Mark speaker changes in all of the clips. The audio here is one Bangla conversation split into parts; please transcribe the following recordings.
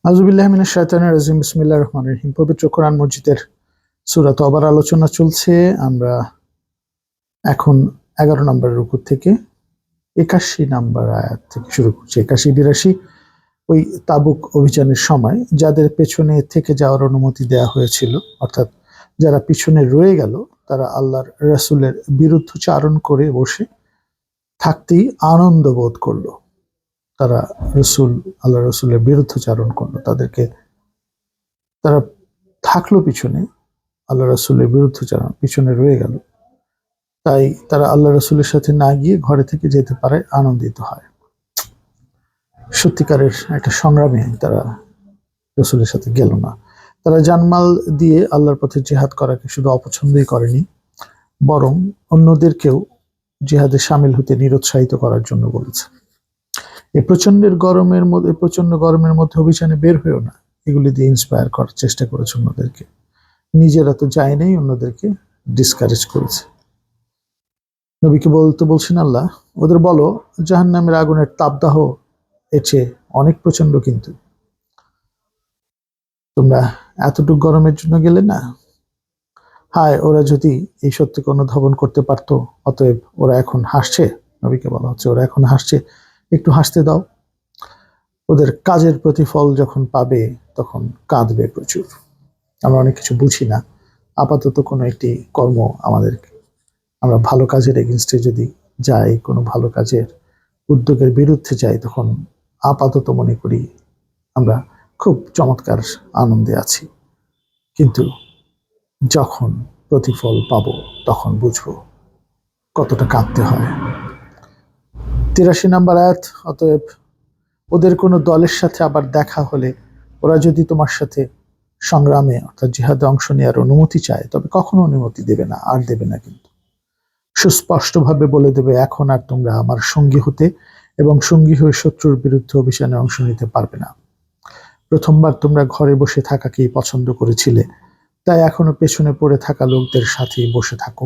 Speaker 1: আউযুবিল্লাহি মিনাশ শাইতানির রাজিম বিসমিল্লাহির রহমানির রহিম। পবিত্র কোরআন মজিদের সূরা তওবার আলোচনা চলছে। আমরা এখন 11 নম্বর রুকু থেকে 81 নম্বর আয়াত থেকে শুরু করছি। 81-82 ওই তাবুক অভিযানের সময় যাদের পেছনে থেকে যাওয়ার অনুমতি দেওয়া হয়েছিল, অর্থাৎ যারা পিছনে রয়ে গেল, তারা আল্লাহর রাসূলের বিরুদ্ধচারণ করে বসে থাকতেই আনন্দ বোধ করলো। তারা আল্লাহ রসুলের বিরুদ্ধচারণ করলো, তারা থাকলো পিছনে, আল্লাহ রসুলের বিরুদ্ধচারণ পিছনে রয়ে গেল, তাই তারা আল্লাহ রসুলের সাথে না গিয়ে ঘরে থেকে যেতে পারে আনন্দিত হয়। সত্যিকারের একটা সংগ্রামে তারা রসুলের সাথে গেল না। তারা জানমাল দিয়ে আল্লাহর পথে জিহাদ করাকে শুধু অপছন্দই করেনি, বরং অন্যদেরকেও জিহাদে সামিল হতে নিরুৎসাহিত করার জন্য বলেছে। এই প্রচন্ড গরমের মধ্যে অভিযানে বের হয়েও না, এগুলি দিয়ে ইন্সপায়ার করার চেষ্টা করেছে অন্যদেরকে। নিজেরা তো যায় নাই, অন্যদেরকে ডিসকারেজ করেছে। নবীকে বলছেন আল্লাহ, ওদের বলো জাহান্নামের আগুনের তাপদাহ এর চেয়ে অনেক প্রচন্ড, কিন্তু তোমরা এতটুকু গরমের জন্য গেলে না। হায়, ওরা যদি এই সত্যকে অনুধাবন করতে পারতো। অতএব ওরা এখন হাসছে। নবীকে বলা হচ্ছে ওরা এখন হাসছে, একটু হাসতে দাও। ওদের কাজের প্রতিফল যখন পাবে তখন কাঁদবে প্রচুর। আমরা অনেক কিছু বুঝি না, আপাতত কোনো একটি কর্ম আমরা ভালো কাজের এগেনস্টে যদি যাই, কোনো ভালো কাজের উদ্যোগের বিরুদ্ধে যাই, তখন আপাতত মনে করি আমরা খুব চমৎকার আনন্দে আছি, কিন্তু যখন প্রতিফল পাবো তখন বুঝবো কতটা কাঁদতে হয়। 83 নম্বর আয়াত। অতএব ওদের কোনো দলের সাথে আবার দেখা হলে ওরা যদি তোমার সাথে সংগ্রামে অর্থাৎ জিহাদে অংশ নেওয়ার অনুমতি চায়, তবে কখনো অনুমতি দেবে না, আর দেবে না। কিন্তু সুস্পষ্টভাবে বলে দেবে, এখন আর তোমরা আমার সঙ্গী হতে এবং সঙ্গী হয়ে শত্রুর বিরুদ্ধে অভিযানে অংশ নিতে পারবে না। প্রথমবার তোমরা ঘরে বসে থাকাকেই পছন্দ করেছিলে, তাই এখনো পেছনে পড়ে থাকা লোকদের সাথেই বসে থাকো।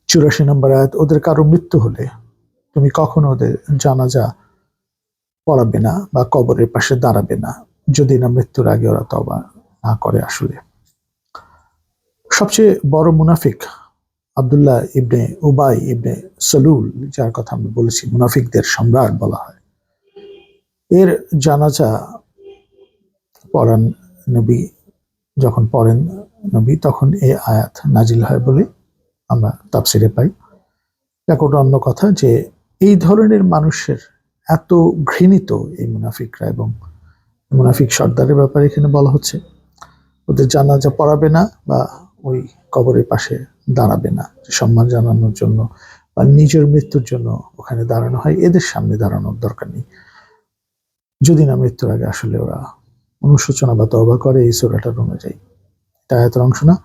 Speaker 1: 84 নম্বর আয়াত। ওদের কারো মৃত্যু হলে তুমি কখনো ওদের জানাজা পড়াবে না বা কবরের পাশে দাঁড়াবে না, যদি না মৃত্যুর আগে ওরা তওবা না করে। আসলে সবচেয়ে বড় মুনাফিক আব্দুল্লাহ ইবনে উবাই ইবনে সালুল, যার কথা আমি বলেছি মুনাফিকদের সম্রাট বলা হয়, এর জানাজা পড়ান নবী। যখন পড়েন নবী, তখন এই আয়াত নাজিল হয় বলে আমরা তাফসিরে পাই। একটা অন্য কথা যে এই ধরনের মানুষের এত ঘৃণিত এই মুনাফিকরা, এবং মুনাফিক সর্দারের ব্যাপারে এখানে বলা হচ্ছে ওদের জানাজা পড়াবে না বা ওই কবরের পাশে দাঁড়াবে না, সম্মান জানানোর জন্য বা নিজের মৃত্যুর জন্য ওখানে দাঁড়ানো হয়। এদের সামনে দাঁড়ানোর দরকার নেই, যদি না মৃত্যুর আগে আসলে ওরা অনুশোচনা বা তওবা করে এই সূরাটার অনুযায়ী। এটা আয়াতের অংশ না,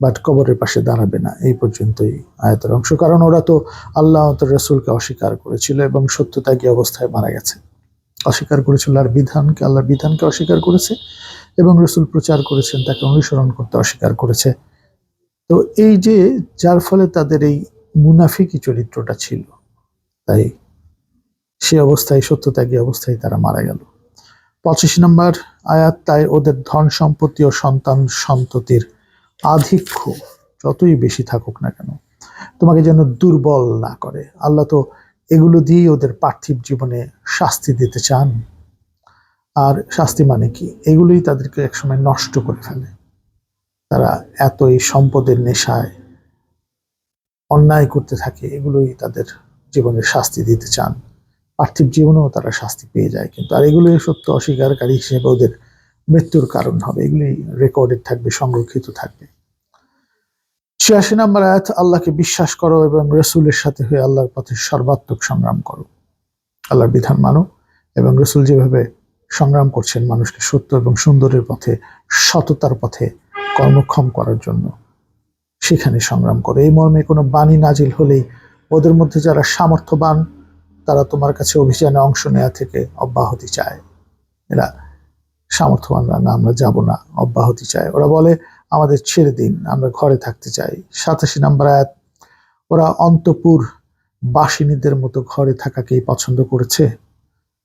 Speaker 1: বাট কবরের পাশে দাঁড়াবে না এই পর্যন্তই আয়াতের অংশ। কারণ ওরা তো আল্লাহ ও তার রাসূলকে অস্বীকার করেছিল এবং সত্যত্যাগী অবস্থায় মারা গেছে। অস্বীকার করেছিল আর বিধানকে, আল্লাহর বিধানকে অস্বীকার করেছে, এবং রাসূল প্রচার করেছেন তাকে অনুসরণ করতে অস্বীকার করেছে। তো এই যে যার ফলে তাদের এই মুনাফিকি চরিত্রটা ছিল, তাই সে অবস্থায়, সত্যত্যাগী অবস্থায় তারা মারা গেল। 85 নম্বর আয়াত। তাই ওদের ধন সম্পত্তি ও সন্তান সন্ততির আধিক্য যতই বেশি থাকুক না কেন, তোমাকে যেন দুর্বল না করে। আল্লাহ তো এগুলো দিয়ে ওদের পার্থিব জীবনে শাস্তি দিতে চান। আর শাস্তি মানে কি? এগুলোই তাদেরকে একসময় নষ্ট করে ফেলে। তারা এত এই সম্পদের নেশায় অন্যায় করতে থাকে, এগুলোই তাদের জীবনের শাস্তি দিতে চান। পার্থিব জীবনেও তারা শাস্তি পেয়ে যায়, কিন্তু আর এগুলোই সত্য অস্বীকারী হিসেবে ওদের মৃত্যুর কারণ হবে। এগুলি রেকর্ডেড থাকবে, সংরক্ষিত থাকবে। 86 নম্বর আয়াত। আল্লাহকে বিশ্বাস করো এবং রাসূলের সাথে হয়ে আল্লাহর পথে সর্বাত্মক সংগ্রাম করো। আল্লাহর বিধান মানো এবং রাসূল যেভাবে সংগ্রাম করছেন মানুষকে সত্য এবং সুন্দরের পথে, সততার পথে কর্মক্ষম করার জন্য, সেখানে সংগ্রাম করো। এই মর্মে কোনো বাণী নাজিল হলেই ওদের মধ্যে যারা সামর্থ্যবান তারা তোমার কাছে অভিযানে অংশ নেওয়া থেকে অব্যাহতি চায়। এরা সামর্থ্যবানরা না, আমরা যাব না, অব্যাহতি চায়। ওরা বলে আমাদের ছেড়ে দিন, আমরা ঘরে থাকতে চাই। 87 নম্বর আয়াত। ওরা অন্তপুর বাসিনীদের মতো ঘরে থাকাকেই পছন্দ করেছে,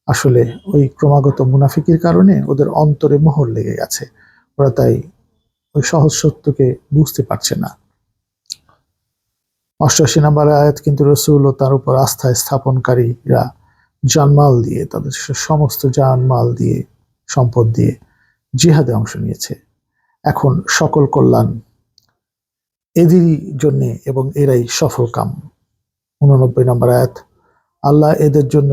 Speaker 1: আসলে ওই ক্রমাগত মুনাফিকির কারণে ওদের অন্তরে মোহর লেগে গেছে, ওরা তাই ওই সহজ সত্যকে বুঝতে পারছে না। 88 নম্বর আয়াত, কিন্তু রসুল ও তার উপর আস্থা স্থাপনকারীরা জানমাল দিয়ে, তাদের সমস্ত জানমাল দিয়ে, সম্পদ দিয়ে জিহাদে অংশ নিয়েছে। এখন সকল কল্যাণ এদেরই জন্যে এবং এরাই সফলকাম। 89 নম্বর আয়াত, আল্লাহ এদের জন্য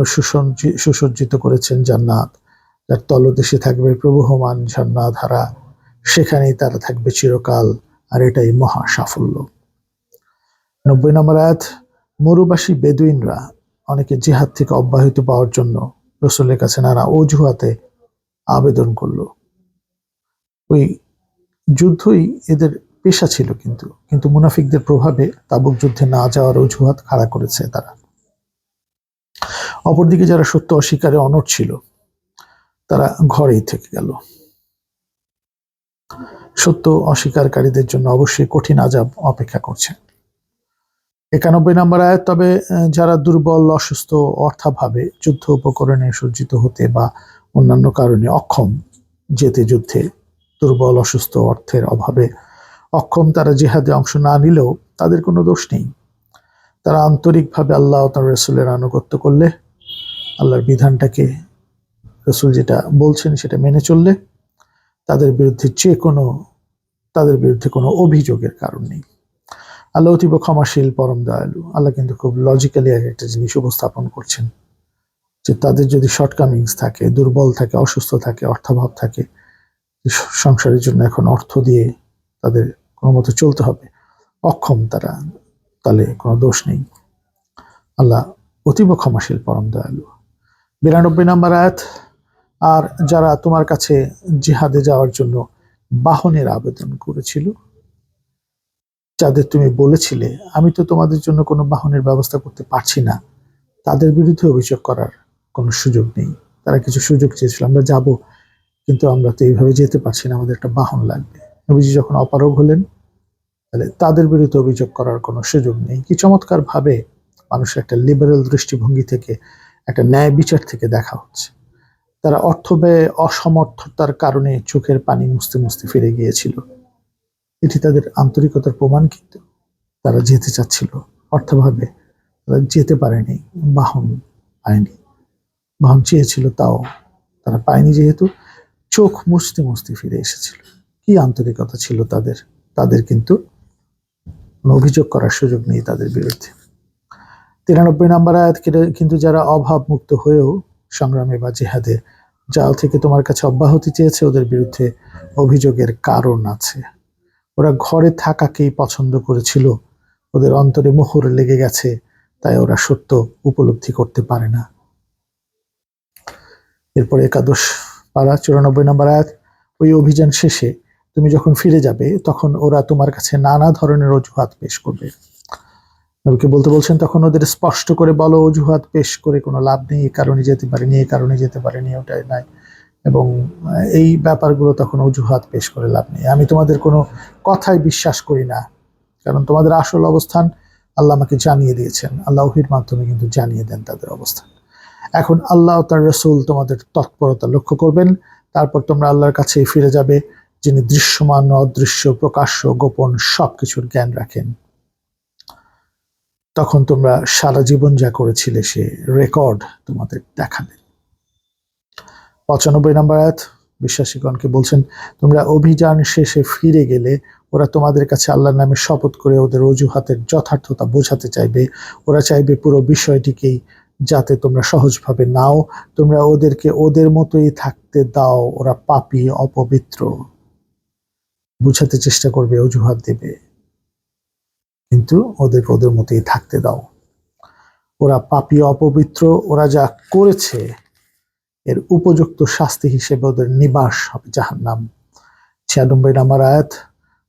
Speaker 1: সুসজ্জিত করেছেন জান্নাত, যার তলদেশে থাকবে প্রবহমান ঝর্ণাধারা, সেখানেই তারা থাকবে চিরকাল, আর এটাই মহা সাফল্য। 90 নম্বর আয়াত, মরুবাসী বেদুইনরা অনেকে জিহাদ থেকে অব্যাহতি পাওয়ার জন্য রসুলের কাছে নানা অজুহাতে আবেদন করলো। ওই যুদ্ধই এদের পেশা ছিল, কিন্তু মুনাফিকদের প্রভাবে তাবুক যুদ্ধে না যাওয়ার অজুহাত খাড়া করেছে তারা। অপরদিকে যারা সত্য অস্বীকারে অনড় ছিল তারা ঘরেই থেকে গেল। সত্য অস্বীকারীদের জন্য অবশ্যই কঠিন আযাব অপেক্ষা করছে। 91 নম্বর আয়াত, তবে যারা দুর্বল, অসুস্থ, অর্থাভাবে যুদ্ধ উপকরণে সজ্জিত হতে বা অন্যান্য কারণে অক্ষম, যেতে যুদ্ধে দুর্বল, অসুস্থ, অর্থের অভাবে অক্ষম, তারা জিহাদে অংশ না নিলেও তাদের কোনো দোষ নেই। তারা আন্তরিকভাবে আল্লাহ ও তার রসুলের আনুগত্য করলে, আল্লাহর বিধানটাকে, রসুল যেটা বলছেন সেটা মেনে চললে তাদের বিরুদ্ধে কোনো অভিযোগের কারণ নেই। আল্লাহ অতীব ক্ষমাশীল, পরম দয়ালু। আল্লাহ কিন্তু খুব লজিক্যালি একটা জিনিস উপস্থাপন করছেন যে তাদের যদি শর্টকামিংস থাকে, দুর্বল থাকে, অসুস্থ থাকে, অর্থাভাব থাকে, সংসারের জন্য এখন অর্থ দিয়ে তাদের কোনো মতো চলতে হবে, অক্ষম তারা, তাহলে কোনো দোষ নেই। আল্লাহ অতীব ক্ষমাশীল, পরম দয়ালু। 92 নম্বর আয়াত, আর যারা তোমার কাছে জিহাদে যাওয়ার জন্য বাহনের আবেদন করেছিল, যাদের তুমি বলেছিলে আমি তো তোমাদের জন্য কোনো বাহনের ব্যবস্থা করতে পারছি না, তাদের বিরুদ্ধে অভিযোগ করার কোনো সুযোগ নেই। তারা কিছু সুযোগ চেয়েছিল, আমরা যাব, কিন্তু আমরা তো এইভাবে যেতে পারছি না, আমাদের একটা বাহন লাগবে। নবীজি যখন অপারগ হলেন, তাহলে তাদের বিরুদ্ধে অভিযোগ করার কোনো সুযোগ নেই। কি চমৎকার ভাবে মানুষের একটা লিবারেল দৃষ্টিভঙ্গি থেকে, একটা ন্যায় বিচার থেকে দেখা হচ্ছে। তারা অর্থ ব্যয় অসমর্থতার কারণে চোখের পানি মুছতে মুছতে ফিরে গিয়েছিল, এটি তাদের আন্তরিকতার প্রমাণ। কিন্তু তারা যেতে চাচ্ছিল অর্থভাবে, তারা যেতে পারেনি, বাহন পায়নি, বাহন চেয়েছিল তাও তারা পায়নি, যেহেতু চোখ মুছতে মুছতে ফিরে এসেছিল। কি আন্তরিকতা ছিল তাদের! তাদের কিন্তু অভিযোগ করার সুযোগ নেই তাদের বিরুদ্ধে। 93 নম্বর আয়াত, কিন্তু যারা অভাব মুক্ত হয়েও সংগ্রামে বা জেহাদে যাও থেকে তোমার কাছে অব্যাহতি চেয়েছে, ওদের বিরুদ্ধে অভিযোগের কারণ আছে। ওরা ঘরে থাকাকেই পছন্দ করেছিল, ওদের অন্তরে মোহর লেগে গেছে, তাই ওরা সত্য উপলব্ধি করতে পারে না। এরপরে একাদশ পারা 94 নম্বর আয়াত, ওই অভিযান শেষে তুমি যখন ফিরে যাবে তখন ওরা তোমার কাছে নানা ধরনের অজুহাত পেশ করবে। নবীকে বলতে বলছেন, তখন ওদের স্পষ্ট করে বলো, অজুহাত পেশ করে কোনো লাভ নেই, এই কারণে যেতে পারিনি, এই কারণে যেতে পারিনি, ওটাই নাই, এবং এই ব্যাপারগুলো তখন অজুহাত পেশ করে লাভ নেই। আমি তোমাদের কোনো কথাই বিশ্বাস করি না, কারণ তোমাদের আসল অবস্থান আল্লাহ আমাকে জানিয়ে দিয়েছেন। আল্লাহ ওহীর মাধ্যমে কিন্তু জানিয়ে দেন তাদের অবস্থান। এখন আল্লাহ তার রসুল তোমাদের তৎপরতা লক্ষ্য করবেন, তারপর তোমরা আল্লাহর কাছে ফিরে যাবে, যিনি দৃশ্যমান, অদৃশ্য, প্রকাশ্য, গোপন সবকিছুর জ্ঞান রাখেন। তখন তোমরা সারা জীবন যা করেছিলে সে রেকর্ড তোমাদের দেখাবেন। 95 নম্বর আয়াত, বিশ্বাসীগণকে বলছেন, তোমরা অভিযান শেষে ফিরে গেলে ওরা তোমাদের কাছে আল্লাহর নামে শপথ করে ওদের অজুহাতের যথার্থতা বোঝাতে চাইবে। ওরা চাইবে পুরো বিষয়টিকেই যাতে তোমরা সহজভাবে নাও, তোমরা ওদেরকে ওদের মতোই থাকতে দাও, ওরা পাপী, অপবিত্র, বুঝাতে চেষ্টা করবে, অজুহাত দেবে, কিন্তু ওদেরকে ওদের মতোই থাকতে দাও। ওরা পাপী, অপবিত্র, ওরা যা করেছে এর উপযুক্ত শাস্তি হিসেবে ওদের নিবাস হবে জাহান্নাম। 96 নম্বর আয়াত,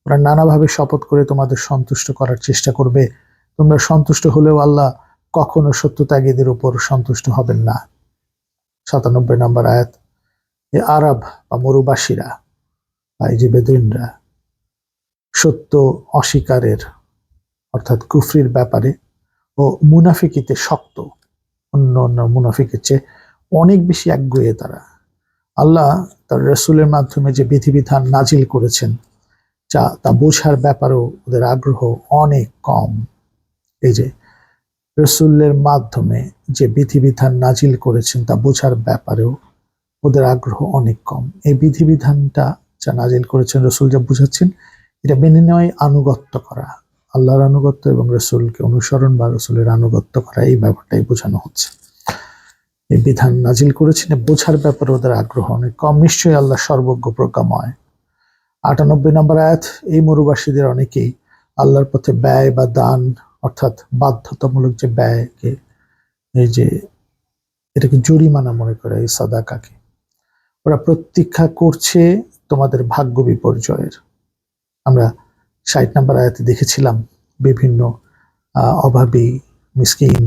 Speaker 1: ওরা নানাভাবে শপথ করে তোমাদের সন্তুষ্ট করার চেষ্টা করবে, তোমরা সন্তুষ্ট হলেও আল্লাহ কখনো সত্যত্যাগীদের উপর সন্তুষ্ট হবেন না। 97 নম্বর আয়াত, এই আরব বা মরুবাসীরা বা এই যে বেদুইনরা সত্য অস্বীকারের অর্থাৎ কুফরির ব্যাপারে ও মুনাফিকিতে শক্ত, অন্য অন্য মুনাফিকের চেয়ে অনেক বেশি একগুঁয়ে তারা। আল্লাহ তার রসুলের মাধ্যমে যে বিধিবিধান নাজিল করেছেন তা বোঝার ব্যাপারেও ওদের আগ্রহ অনেক কম। এই যে রসুলের মাধ্যমে যে বিধিবিধান নাজিল করেছেন তা বোঝার ব্যাপারেও ওদের আগ্রহ অনেক কম। এই বিধিবিধানটা যা নাজিল করেছেন, রসুল যা বুঝাচ্ছেন, এটা মেনে নেওয়াই আনুগত্য করা, আল্লাহর আনুগত্য এবং রসুলকে অনুসরণ বা রসুলের আনুগত্য করা, এই ব্যাপারটাই বোঝানো হচ্ছে। এই বিধান নাজিল করেছেন, বোঝার ব্যাপারে ওদের আগ্রহ অনেক কম। নিশ্চয়ই আল্লাহ সর্বজ্ঞ প্রজ্ঞাময়। ৯৮ নম্বর আয়াত, এই মরুবাসীদের অনেকেই আল্লাহর পথে ব্যয় বা দান, অর্থাৎ বাধ্যতামূলক যে ব্যয়কে, এই যে এটাকে জরিমানা মনে করে, এই সাদাকাকে ওরা প্রতীক্ষা করছে তোমাদের ভাগ্য বিপর্যয়ের। আমরা ৬০ নম্বর আয়াতে দেখেছিলাম বিভিন্ন অভাবী, মিসকিন,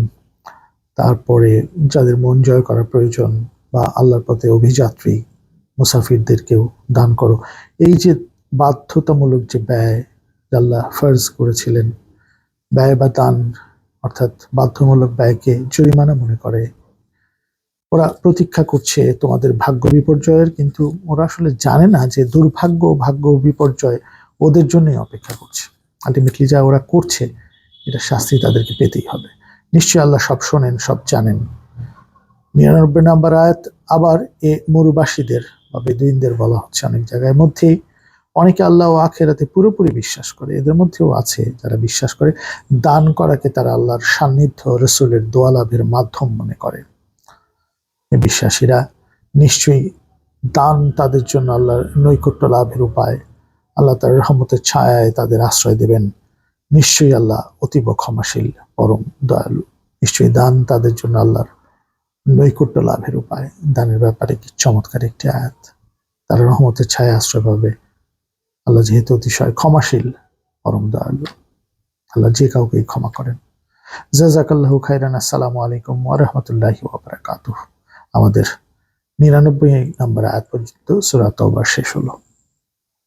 Speaker 1: তারপরে যাদের মন জয় করার প্রয়োজন, বা আল্লাহর পথে অভিযাত্রী মুসাফিরদেরকেও দান করো। এই যে বাধ্যতামূলক যে ব্যয় আল্লাহ ফরজ করেছিলেন, ব্যয় বা দান অর্থাৎ বাধ্যতামূলক ব্যয়কে জরিমানা মনে করে। ওরা প্রতীক্ষা করছে তোমাদের ভাগ্য বিপর্যয়ের, কিন্তু ওরা আসলে জানে না যে দুর্ভাগ্য, ভাগ্য বিপর্যয় ওদের জন্যই অপেক্ষা করছে। আলটিমেটলি যা ওরা করছে, এটা শাস্তি তাদেরকে পেতেই হবে। নিশ্চয়ই আল্লাহ সব শোনেন, সব জানেন। ৯৯ নম্বর আয়াত, আবার এ মরুবাসীদের বা বেদুইনদের বলা হচ্ছে অনেক জায়গায়। মধ্যেই অনেকে আল্লাহ ও আখেরাতে পুরোপুরি বিশ্বাস করে, এদের মধ্যেও আছে যারা বিশ্বাস করে দান করাকে তারা আল্লাহর সান্নিধ্য, রসুলের দোয়া লাভের মাধ্যম মনে করে। বিশ্বাসীরা নিশ্চয়ই দান তাদের জন্য আল্লাহর নৈকট্য লাভের উপায়। আল্লাহ তার রহমতের ছায়ায় তাদের আশ্রয় দেবেন। নিশ্চয়ই আল্লাহ অতীব ক্ষমাশীল, পরম দয়ালু। নিশ্চয়ই দান তাদের জন্য আল্লাহর নৈকট্য লাভের উপায়। দানের ব্যাপারে কি চমৎকার একটি আয়াত। তারা রহমতের ছায়া আশ্রয় পাবে। আল্লাহ যেহেতু অতিশয় ক্ষমাশীল, পরম দয়ালু, আল্লাহ যে কাউকেই ক্ষমা করেন। জাযাকাল্লাহু খাইরান। আসসালামু আলাইকুম ওয়া রাহমাতুল্লাহি ওয়া বারাকাতুহু। আমাদের ৯৯ নম্বর আয়াত পর্যন্ত সূরা তাওবা শেষ হলো।